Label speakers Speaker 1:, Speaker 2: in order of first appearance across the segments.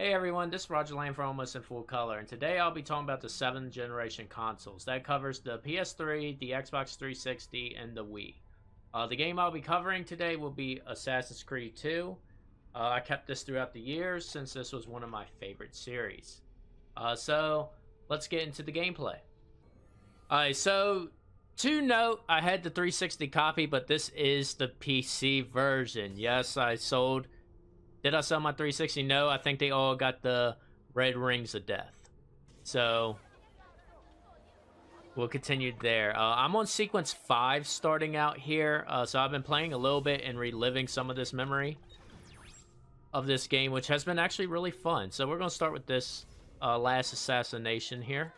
Speaker 1: Hey everyone, this is Roger Lane for Almost in Full Color, and today I'll be talking about the 7th generation consoles. That covers the PS3, the Xbox 360, and the Wii. The game I'll be covering today will be Assassin's Creed 2. I kept this throughout the years since this was one of my favorite series. So let's get into the gameplay. Alright, so to note, I had the 360 copy, but this is the PC version. Yes, Did I sell my 360? No, I think they all got the red rings of death. So we'll continue there. I'm on sequence 5 starting out here. So I've been playing a little bit and reliving some of this memory of this game, which has been actually really fun. So we're going to start with this last assassination here.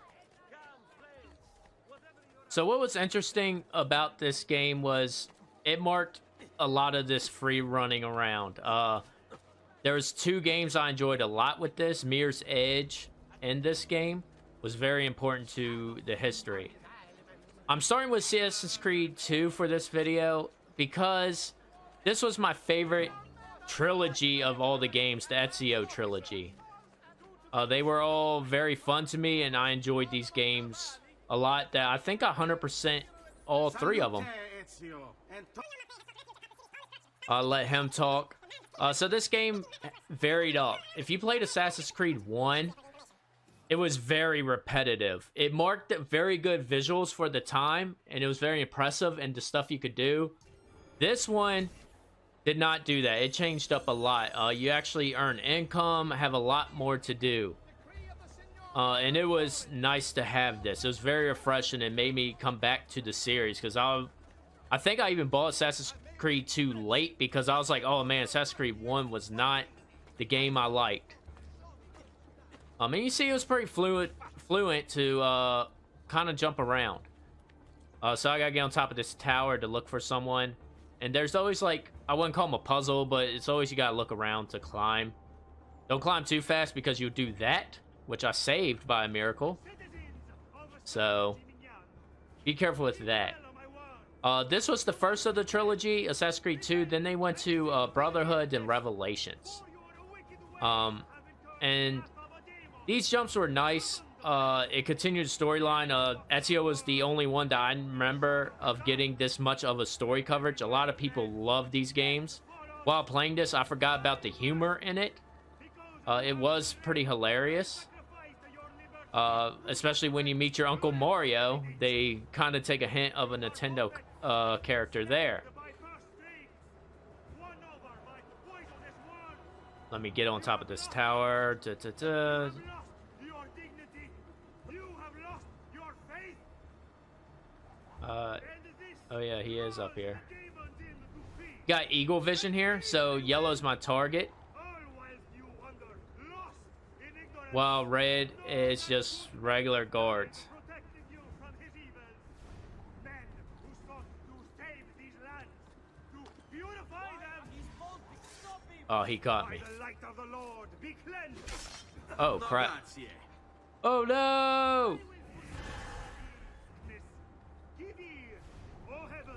Speaker 1: So what was interesting about this game was it marked a lot of this free running around. There was 2 games I enjoyed a lot with this. Mirror's Edge and this game was very important to the history. I'm starting with Assassin's Creed 2 for this video because this was my favorite trilogy of all the games, the Ezio trilogy. They were all very fun to me, and I enjoyed these games a lot. That I think 100% all 3 of them. I'll let him talk. So this game varied up. If you played Assassin's Creed 1, it was very repetitive. It marked very good visuals for the time, and it was very impressive in the stuff you could do. This one did not do that. It changed up a lot. You actually earn income, have a lot more to do. And it was nice to have this. It was very refreshing and made me come back to the series, because I think I even bought Assassin's Creed 2 late because I was like, oh man, Assassin's Creed 1 was not the game I liked. And you see it was pretty fluent to kind of jump around. So I gotta get on top of this tower to look for someone. And there's always, like, I wouldn't call them a puzzle, but it's always you gotta look around to climb. Don't climb too fast because you'll do that, which I saved by a miracle. So be careful with that. This was the first of the trilogy, Assassin's Creed 2. Then they went to Brotherhood and Revelations. And these jumps were nice. It continued the storyline. Ezio was the only one that I remember of getting this much of a story coverage. A lot of people love these games. While playing this, I forgot about the humor in it. It was pretty hilarious. Especially when you meet your Uncle Mario. They kind of take a hint of a Nintendo character there. Let me get on top of this tower. Oh yeah, he is up here. Got eagle vision here, so yellow's my target, while red is just regular guards. Oh, he caught me. Oh, crap. Oh, no!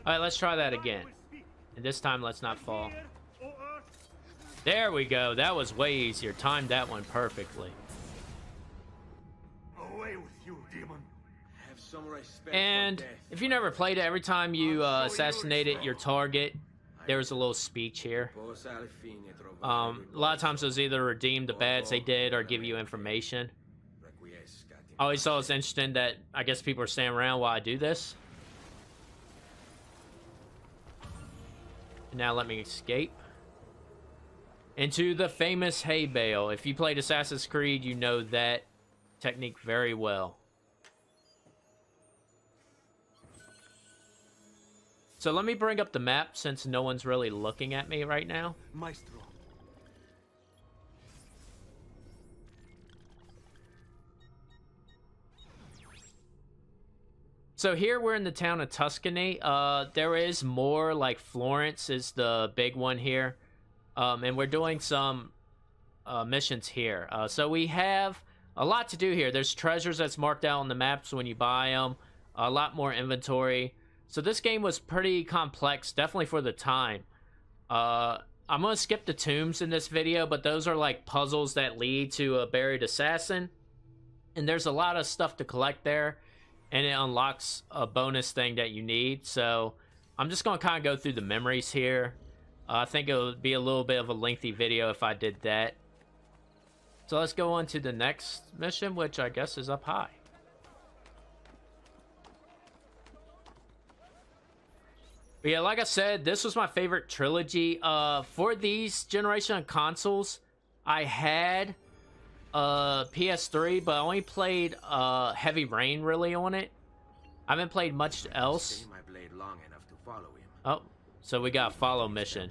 Speaker 1: Alright, let's try that again. And this time, let's not fall. There we go. That was way easier. Timed that one perfectly.
Speaker 2: Away with you, demon.
Speaker 1: And if you never played it, every time you assassinated your target, there was a little speech here. A lot of times it was either redeem the bads they did or give you information. I always thought it was interesting that I guess people are staying around while I do this. Now let me escape into the famous hay bale. If you played Assassin's Creed, you know that technique very well. So let me bring up the map since no one's really looking at me right now.
Speaker 2: Maestro.
Speaker 1: So here we're in the town of Tuscany. There is more, like Florence is the big one here. And we're doing some missions here. So we have a lot to do here. There's treasures that's marked out on the maps when you buy them. A lot more inventory. So this game was pretty complex, definitely for the time. I'm gonna skip the tombs in this video, but those are like puzzles that lead to a buried assassin. And there's a lot of stuff to collect there, and it unlocks a bonus thing that you need. So I'm just gonna kind of go through the memories here. I think it would be a little bit of a lengthy video if I did that. So let's go on to the next mission, which I guess is up high. But yeah, like I said, this was my favorite trilogy. For these generation of consoles, I had PS3, but I only played Heavy Rain really on it. I haven't played much else. Oh, so we got a follow mission.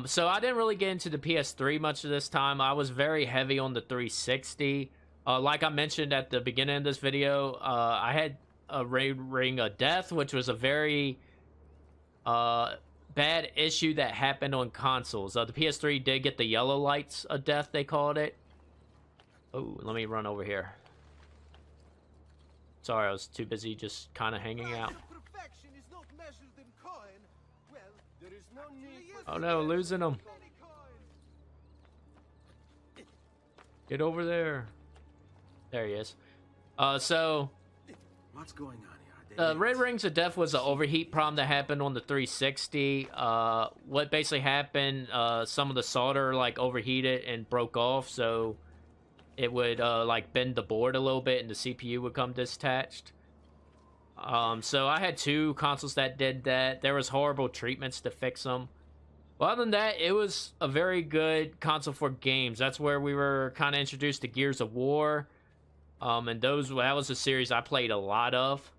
Speaker 1: So I didn't really get into the PS3 much of this time. I was very heavy on the 360. Like I mentioned at the beginning of this video, I had a Ring of Death, which was a very bad issue that happened on consoles. The PS3 did get the yellow lights of death, they called it. Oh, let me run over here. Sorry, I was too busy just kind of hanging out. Oh no, losing them. Get over there. There he is. So
Speaker 2: what's going on here?
Speaker 1: Red Rings of Death was an overheat problem that happened on the 360. What basically happened, some of the solder like overheated and broke off, so it would like bend the board a little bit and the CPU would come detached. So I had 2 consoles that did that. There was horrible treatments to fix them. Well, other than that, it was a very good console for games. That's where we were kind of introduced to Gears of War. And that was a series I played a lot of.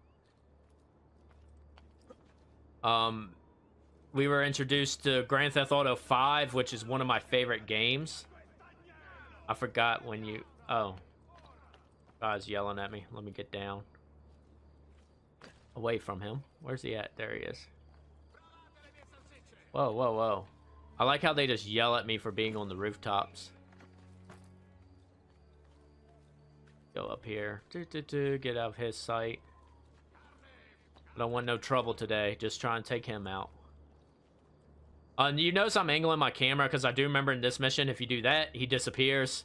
Speaker 1: We were introduced to Grand Theft Auto 5, which is one of my favorite games. I forgot when you... Oh. Guy's yelling at me. Let me get down. Away from him. Where's he at? There he is. Whoa, whoa, whoa. I like how they just yell at me for being on the rooftops. Go up here. Get out of his sight. I don't want no trouble today. Just try and take him out. You notice I'm angling my camera because I do remember in this mission, if you do that, he disappears.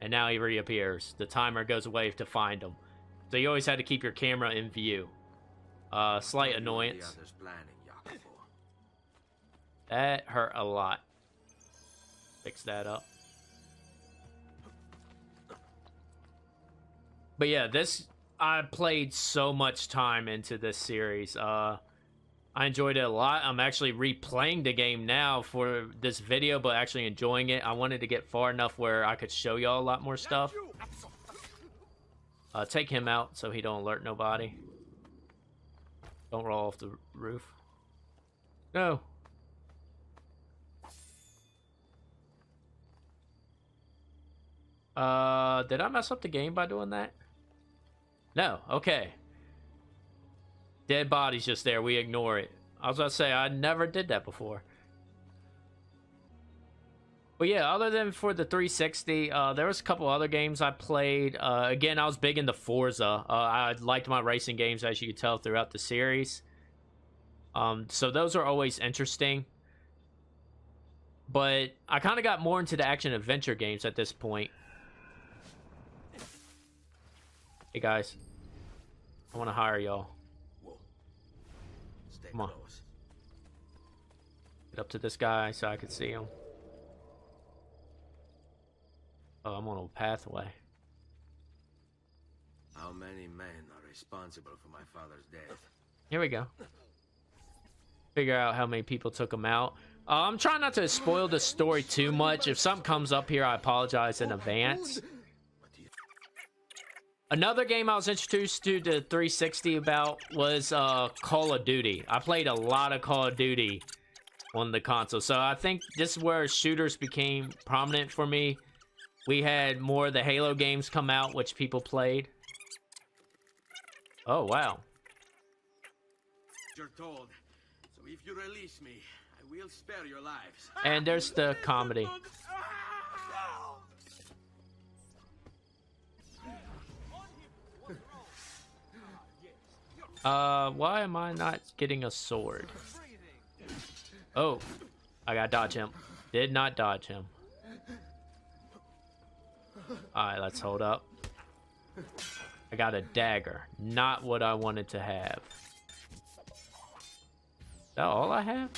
Speaker 1: And now he reappears. The timer goes away to find him. So you always had to keep your camera in view. Slight annoyance. That hurt a lot. Fix that up. But yeah, I played so much time into this series. I enjoyed it a lot. I'm actually replaying the game now for this video, but actually enjoying it. I wanted to get far enough where I could show y'all a lot more stuff. Take him out so he don't alert nobody. Don't roll off the roof. No. Did I mess up the game by doing that? No, okay. Dead body's just there, we ignore it. I was about to say, I never did that before. But yeah, other than for the 360, there was a couple other games I played. Again, I was big into Forza. I liked my racing games, as you could tell, throughout the series. So those are always interesting. But I kind of got more into the action-adventure games at this point. Hey guys, I want to hire y'all. Come on. Get up to this guy so I can see him. Oh, I'm on a pathway.
Speaker 2: How many men are responsible for my father's death?
Speaker 1: Here we go. Figure out how many people took him out. I'm trying not to spoil the story too much. If something comes up here, I apologize in advance. Another game I was introduced to the 360 about was Call of Duty. I played a lot of Call of Duty on the console, so I think this is where shooters became prominent for me. We had more of the Halo games come out, which people played. Oh, wow.
Speaker 2: You're told, so if you release me, I will spare your lives.
Speaker 1: And there's the comedy. Why am I not getting a sword? Oh, I gotta dodge him. Did not dodge him. Alright, let's hold up. I got a dagger. Not what I wanted to have. Is that all I have?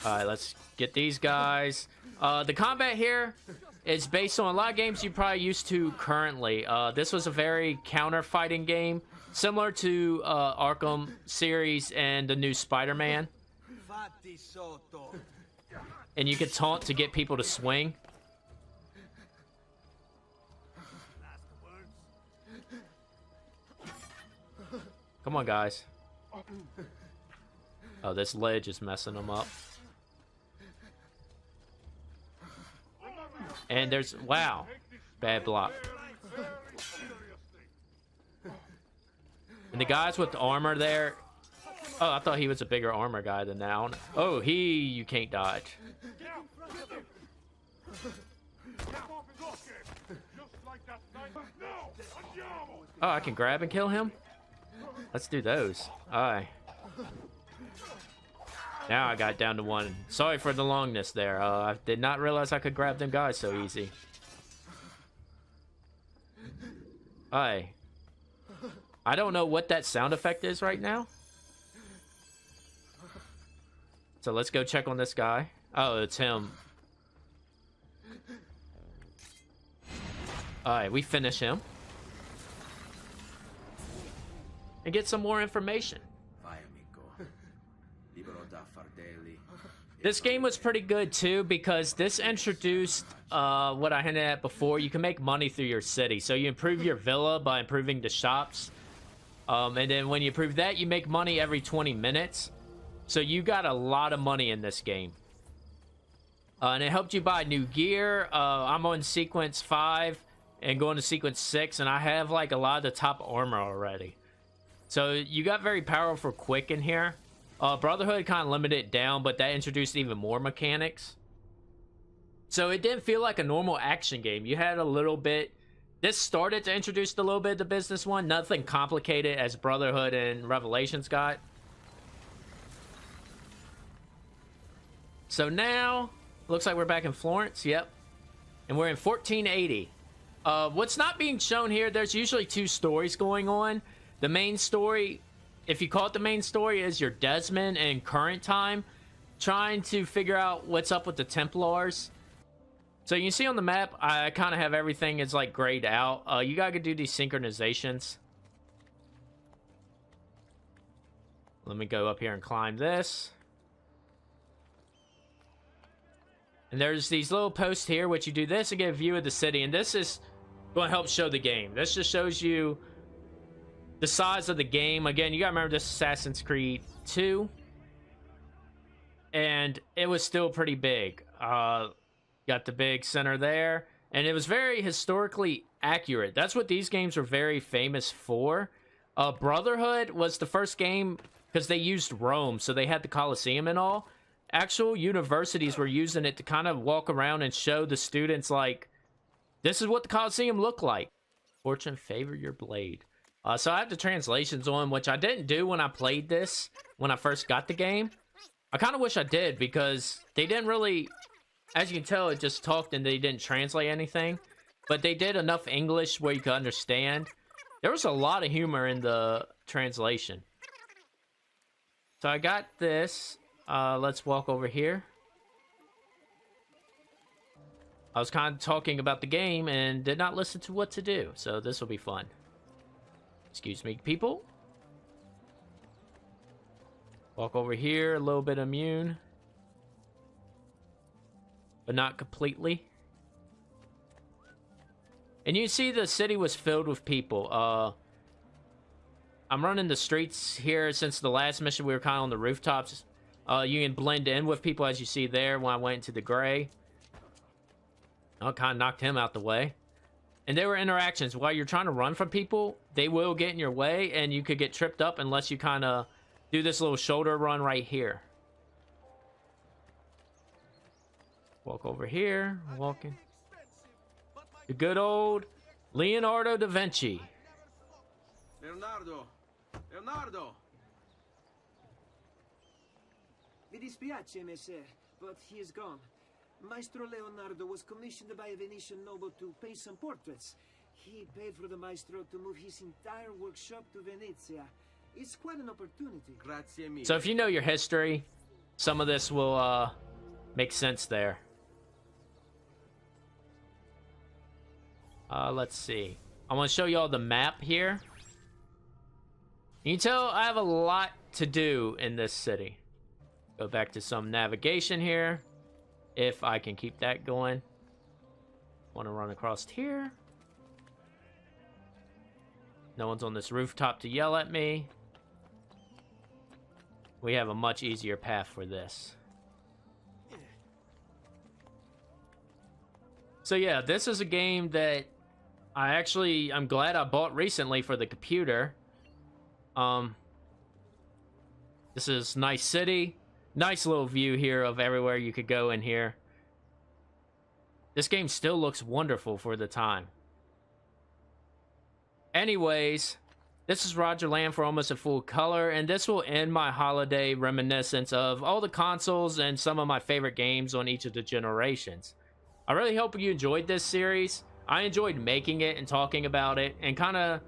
Speaker 1: Alright, let's get these guys. The combat here is based on a lot of games you're probably used to currently. This was a very counter-fighting game, similar to Arkham series and the new Spider-Man. And you could taunt to get people to swing. Come on, guys. Oh, this ledge is messing them up. And there's... Wow. Bad block. And the guys with the armor there... Oh, I thought he was a bigger armor guy than that. Oh, you can't dodge. Oh, I can grab and kill him? Let's do those. Alright. Now I got down to one. Sorry for the longness there. I did not realize I could grab them guys so easy. Alright. I don't know what that sound effect is right now. So let's go check on this guy. Oh, it's him. Alright, we finish him. And get some more information. This game was pretty good too because this introduced what I hinted at before. You can make money through your city. So you improve your villa by improving the shops. And then when you improve that, you make money every 20 minutes. So you got a lot of money in this game. And it helped you buy new gear. I'm on sequence 5 and going to sequence 6. And I have like a lot of the top armor already. So you got very powerful quick in here. Brotherhood kind of limited it down, but that introduced even more mechanics. So it didn't feel like a normal action game. You had a little bit... This started to introduce a little bit of the business one. Nothing complicated as Brotherhood and Revelations got. So now, looks like we're back in Florence. Yep. And we're in 1480. What's not being shown here, there's usually 2 stories going on. The main story, if you call it the main story, is your Desmond in current time trying to figure out what's up with the Templars. So you can see on the map, I kind of have everything is like grayed out. You gotta do these synchronizations. Let me go up here and climb this. And there's these little posts here, which you do this and get a view of the city. And this is going to help show the game. This just shows you the size of the game. Again, you got to remember this is Assassin's Creed 2. And it was still pretty big. Got the big center there. And it was very historically accurate. That's what these games were very famous for. Brotherhood was the first game because they used Rome. So they had the Colosseum and all. Actual universities were using it to kind of walk around and show the students, like, this is what the Colosseum looked like. Fortune favor your blade. So I have the translations on, which I didn't do when I played this, when I first got the game. I kind of wish I did, because they didn't really, as you can tell, it just talked and they didn't translate anything. But they did enough English where you could understand. There was a lot of humor in the translation. So I got this. Let's walk over here. I was kind of talking about the game and did not listen to what to do, so this will be fun. Excuse me, people. Walk over here, a little bit immune. But not completely. And you can see the city was filled with people. I'm running the streets here since the last mission we were kind of on the rooftops. You can blend in with people, as you see there, when I went into the gray. I kind of knocked him out the way. And there were interactions. While you're trying to run from people, they will get in your way, and you could get tripped up unless you kind of do this little shoulder run right here. Walk over here. Walking. The good old Leonardo da Vinci.
Speaker 2: Leonardo! Leonardo!
Speaker 3: Mi dispiace, messer, but he is gone. Maestro Leonardo was commissioned by a Venetian noble to paint some portraits. He paid for the maestro to move his entire workshop to Venezia. It's quite an opportunity.
Speaker 2: Grazie mille.
Speaker 1: So if you know your history, some of this will make sense there. Let's see. I want to show you all the map here. You can tell I have a lot to do in this city. Go back to some navigation here. If I can keep that going. Want to run across here. No one's on this rooftop to yell at me. We have a much easier path for this. So yeah, this is a game that I'm glad I bought recently for the computer. This is nice city. Nice little view here of everywhere you could go in here. This game still looks wonderful for the time. Anyways, this is Roger Lamb for Almost a Full Color, and this will end my holiday reminiscence of all the consoles and some of my favorite games on each of the generations. I really hope you enjoyed this series. I enjoyed making it and talking about it and kind of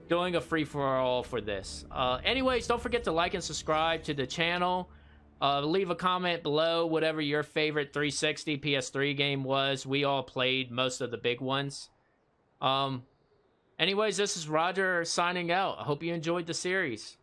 Speaker 1: doing a free-for-all for this. Anyways, don't forget to like and subscribe to the channel. Leave a comment below whatever your favorite 360 PS3 game was. We all played most of the big ones. Anyways, this is Roger signing out. I hope you enjoyed the series.